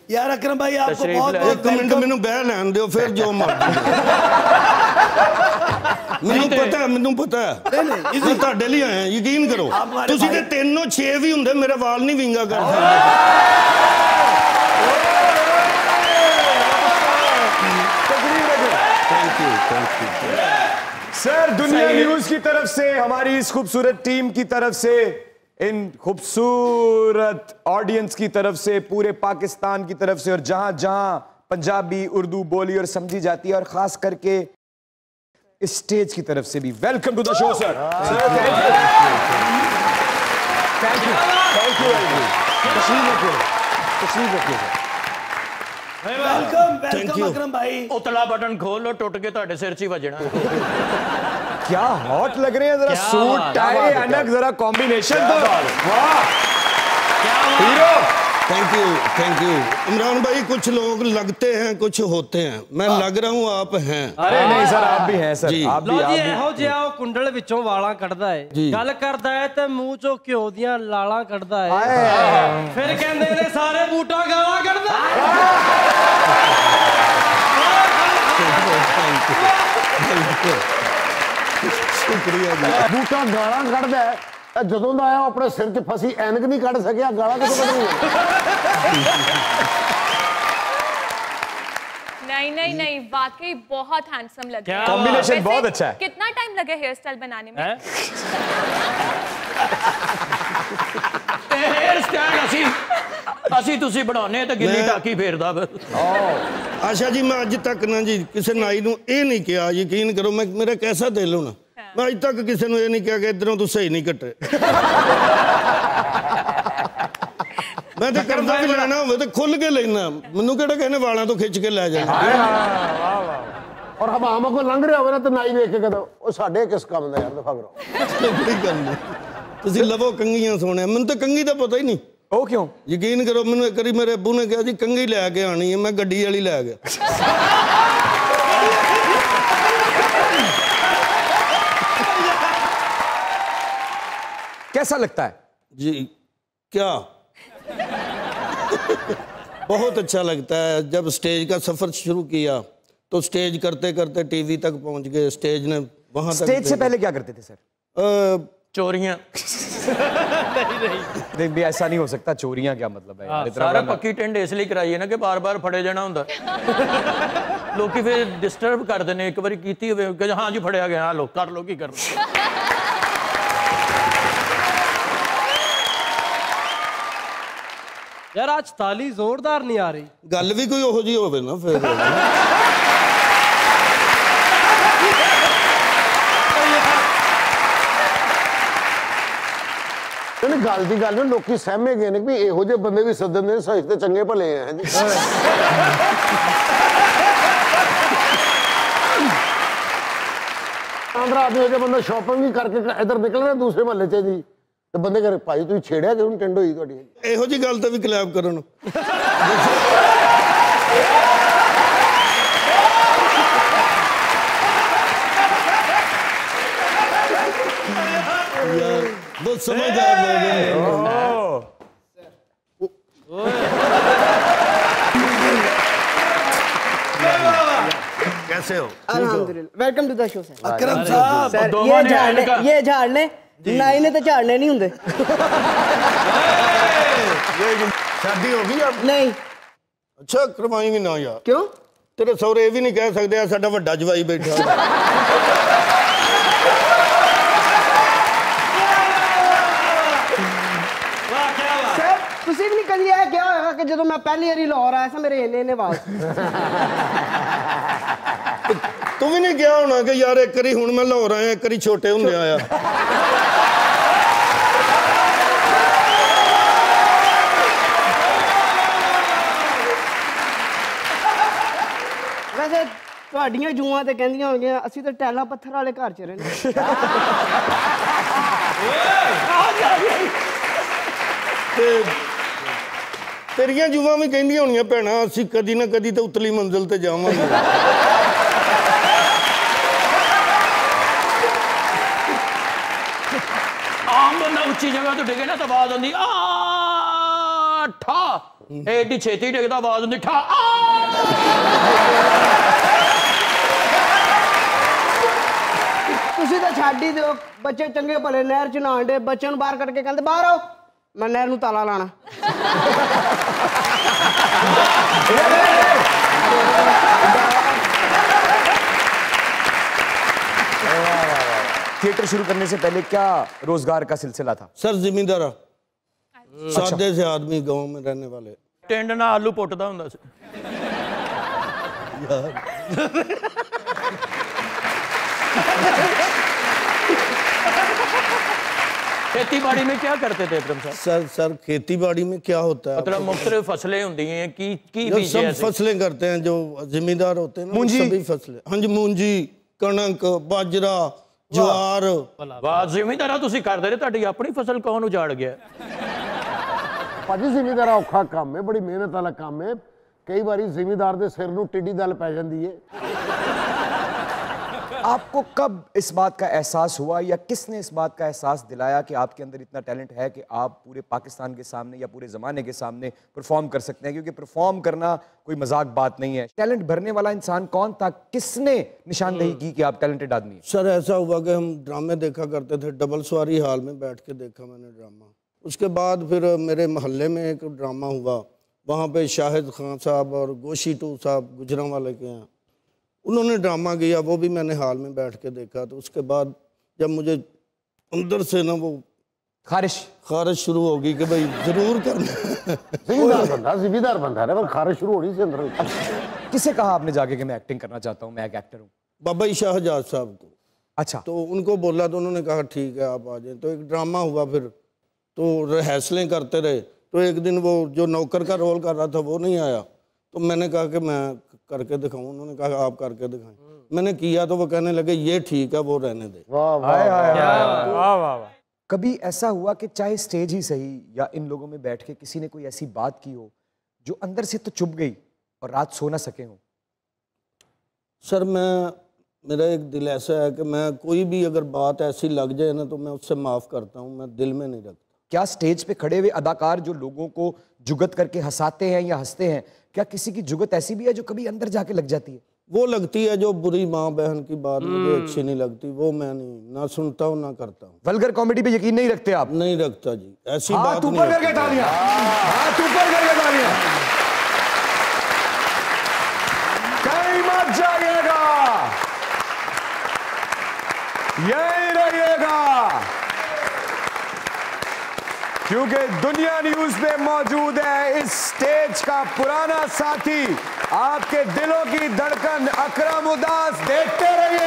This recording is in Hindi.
यार अकरम भाई आपको बहुत एक मिनट मैनू बह लैन दो फिर जो मर्जी मैनू पता है मैं तुहाडे लिए आया यकीन करो तुसीं ते 3-6 भी हुंदे मेरा वाल नहीं विंगा कर थैंक यू सर दुनिया न्यूज की तरफ से हमारी इस खूबसूरत टीम की तरफ से इन खूबसूरत ऑडियंस की तरफ से पूरे पाकिस्तान की तरफ से और जहां जहां पंजाबी उर्दू बोली और समझी जाती है और खास करके इस स्टेज की तरफ से भी welcome to the show sir thank you तशरीफ रखिए वेलकम अकरम भाई उतला बटन खोल लो टुट के ਤੁਹਾਡੇ सिर च ही बजना क्या हॉट लग रहे हैं जरा सूट टाई अनक जरा कॉम्बिनेशन तो वाह हीरो थैंक यू इमरान भाई कुछ लोग लगते हैं कुछ होते हैं मैं लग रहा हूं आप हैं अरे नहीं सर आप भी हैं सर आप भी ਇਹੋ ਜਿਹਾ ਉਹ ਕੁੰਡਲ ਵਿੱਚੋਂ ਵਾਲਾਂ ਕੱਢਦਾ ਹੈ ਗੱਲ ਕਰਦਾ ਹੈ ਤੇ ਮੂੰਹ ਚੋਂ ਘਿਓ ਦੀਆਂ ਲਾਲਾਂ ਕੱਢਦਾ ਹੈ ਫਿਰ ਕਹਿੰਦੇ ਨੇ ਸਾਰੇ ਬੂਟਾ ਗਾਲਾਂ ਕੱਢਦਾ शुक्रिया जी बूटा गाला कढ़दा है जदों दा आया अपने सिर च फसी ऐनक नहीं कढ़ सकिया गाला कितों कढ़नी नहीं वाकई बहुत हैंडसम लग रहा है कॉम्बिनेशन बहुत अच्छा है कितना टाइम लगा हेयर स्टाइल बनाने में हेयर स्टाइल ਅਸੀਂ ਤੁਸੀਂ ਬਣਾਉਨੇ ਤੇ ਗਿੱਲੀ ਟਾਕੀ ਫੇਰਦਾ आशा जी मैं अज तक ना जी किसी नाई नूं ये नहीं कहा यकीन करो मैं मेरा कैसा दिल होना मैं अज तक किसी नूं ये नहीं कहा कि इधरों तू सही नहीं कटे मैं तो करदा भी लेना होवे तो खुल के लेना मैनूं किहड़ा कहने वालां तो खिच के लै जाना और हम आम को लंघ रहा हो ना तो नाई देख के कहता वो साडे किस काम दा यार दफा करो कोई गल नहीं तुसीं लवो कंघियां सोने मैनूं तो कंघी दा पता ही नहीं ओ क्यों यकीन करो मैंने एक बार मेरे अबू ने कहा जी कंघी लैके आनी है मैं गड्डी वाली लै गया कैसा लगता है जी क्या बहुत अच्छा लगता है जब स्टेज का सफर शुरू किया तो स्टेज करते करते टीवी तक पहुंच गए स्टेज ने वहां तक स्टेज से पहले क्या करते थे सर चोरियां नहीं भी ऐसा नहीं हो सकता चोरियां क्या मतलब है सारा पक्की टेंड इसलिए कराई है ना कि बार बार फड़े जाना होंदा लोग फिर डिस्टर्ब कर देने एक बार कीती होवे कि हाँ जी फड़िया गया लो कर लो की कर यार आज ताली जोरदार नहीं आ रही गल भी कोई ओहो जी होवे ना फिर गल की गल लोग सहमे गए ने भी इहो जे बंदे भी सदन ने सच ते चंगे भले हैं जी आंध्र आदमी जो बंदा शॉपिंग भी करके इधर निकल रहा दूसरे महल्ले च जी तो बंदे करे भाई तुम छेड़िया कि टेंड हुई तुहाडी इहो जी गल तो भी क्लैप करो बहुत समझदार लोग हैं कैसे हो अल्हम्दुलिल्लाह welcome to the show sir Akram साहब सर ये झाड़ने नाई ने तो झाड़ने नहीं होंगे शादी हो गई अब नहीं अच्छा करवाई भी ना यार क्यों तेरे सौरे ये भी नहीं कह सकते साडा वड्डा जवाई बैठा तुसी भी नहीं कदी है क्या होगा कि जब मैं पहली बारी लाहौर आया था मेरे इन्ने वाल तू भी नहीं क्या होना कि यार एक बारी हुण मैं लाहौर आया एक बारी छोटे होंदे आया वैसे ਤੁਹਾਡੀਆਂ ਜੂਆਂ ਤੇ ਕਹਿੰਦੀਆਂ ਹੋਣਗੀਆਂ ਅਸੀਂ ਤਾਂ ਟੈਲਾਂ ਪੱਥਰ ਵਾਲੇ ਘਰ ਚ ਰਹਿੰਦੇ तेरियां जुआं भी कहंदियां होणियां भैणा असीं कदी ना कदी तो उतली मंजिल ते जावांगे आम बंदा उच्ची जगह तो डिगे ना तो आवाज आंदी आ ठा एडी छेती डिगदा आवाज होंदी ठा ਤੁਸੀਂ ਤਾਂ ਛੱਡ ਹੀ ਦਿਓ ਬੱਚੇ ਚੰਗੇ ਭਲੇ ਨਹਿਰ ਚ ਨਹਾਉਣ ਦੇ ਬੱਚਿਆਂ ਨੂੰ ਬਾਹਰ ਕੱਢ ਕੇ ਕਹਿੰਦੇ ਬਾਹਰ ਆਓ ਮੈਂ ਨਹਿਰ ਨੂੰ ਤਾਲਾ ਲਾਣਾ थिएटर शुरू करने से पहले क्या रोजगार का सिलसिला था? सर जिम्मेदार सादे से आदमी गांव में रहने वाले ਟਿੰਡ ਨਾਲ ਆਲੂ ਪੁੱਟਦਾ ਹੁੰਦਾ ਸੀ खेतीबाड़ी में क्या करते थे अकरम साहब? सर खेतीबाड़ी में क्या होता है मतलब मुख्तलिफ फसलें होती हैं की जो सब फसलें करते हैं जो जिम्मेदार होते हैं ना सभी फसलें हाँ जी मूंजी कणक बाजरा ज्वार वाह जिम्मेदारा तुसी करदे रहे ਤੁਹਾਡੀ ਆਪਣੀ ਫਸਲ ਕੌਣ ਉਜਾੜ ਗਿਆ ਭਾਜੀ ਜ਼ਿਮੀਦਾਰ ਔਖਾ ਕੰਮ ਹੈ ਬੜੀ ਮਿਹਨਤ ਵਾਲਾ ਕੰਮ ਹੈ ਕਈ ਵਾਰੀ ਜ਼ਿਮੀਦਾਰ ਦੇ ਸਿਰ ਨੂੰ ਟਿੱਡੀ ਦਲ ਪੈ ਜਾਂਦੀ ਹੈ आपको कब इस बात का एहसास हुआ या किसने इस बात का एहसास दिलाया कि आपके अंदर इतना टैलेंट है कि आप पूरे पाकिस्तान के सामने या पूरे ज़माने के सामने परफॉर्म कर सकते हैं? क्योंकि परफॉर्म करना कोई मजाक बात नहीं है। टैलेंट भरने वाला इंसान कौन था? किसने निशानदेही की कि आप टैलेंटेड आदमी हैं? सर ऐसा हुआ कि हम ड्रामे देखा करते थे, डबल सवारी हॉल में बैठ के देखा मैंने ड्रामा। उसके बाद फिर मेरे मोहल्ले में एक ड्रामा हुआ, वहाँ पे शाहिद खान साहब और गोशी टू साहब गुजरांवाले के हैं, उन्होंने ड्रामा किया, वो भी मैंने हॉल में बैठ के देखा। तो उसके बाद जब मुझे अंदर से ना वो खारिश शुरू होगी कि भाई जरूर करना जिम्मेदार बंदा है पर खारिश शुरू हो रही थी अंदर। किसे कहा आपने जाके कि मैं एक्टिंग करना चाहता हूँ, मैं एक एक्टर हूँ? बाबा शाहजाद साहब को। अच्छा। तो उनको बोला तो उन्होंने कहा ठीक है आप आ जाएं। तो एक ड्रामा हुआ, फिर तो रिहर्सलें करते रहे। तो एक दिन वो जो नौकर का रोल कर रहा था वो नहीं आया, तो मैंने कहा कि मैं करके दिखाऊं। उन्होंने कहा आप करके दिखाएं। मैंने किया तो वो कहने लगे ये ठीक है, वो रहने दे। वाह वाह वाह। कभी ऐसा हुआ कि चाहे स्टेज ही सही या इन लोगों में बैठ के किसी ने कोई ऐसी बात की हो जो अंदर से तो चुभ गई और रात सो ना सके हो? सर मेरा एक दिल ऐसा है कि मैं कोई भी अगर बात ऐसी लग जाए ना तो मैं उससे माफ़ करता हूँ, मैं दिल में नहीं रखता। क्या स्टेज पे खड़े हुए अदाकार जो लोगों को जुगत करके हंसाते हैं या हंसते हैं, क्या किसी की जुगत ऐसी भी है जो कभी अंदर जाके लग जाती है? वो लगती है जो बुरी माँ बहन की बात मुझे अच्छी नहीं लगती, वो मैं नहीं ना सुनता हूँ ना करता हूँ। वल्गर कॉमेडी पे यकीन नहीं रखते आप? नहीं रखता जी, ऐसी बात हाथ ऊपर करके तालियां, हाथ ऊपर करके तालियां। कहीं मत जाइएगा, यही रहिएगा, क्योंकि दुनिया न्यूज पे मौजूद है इस स्टेज का पुराना साथी, आपके दिलों की धड़कन अकरम उदास। देखते रहिए।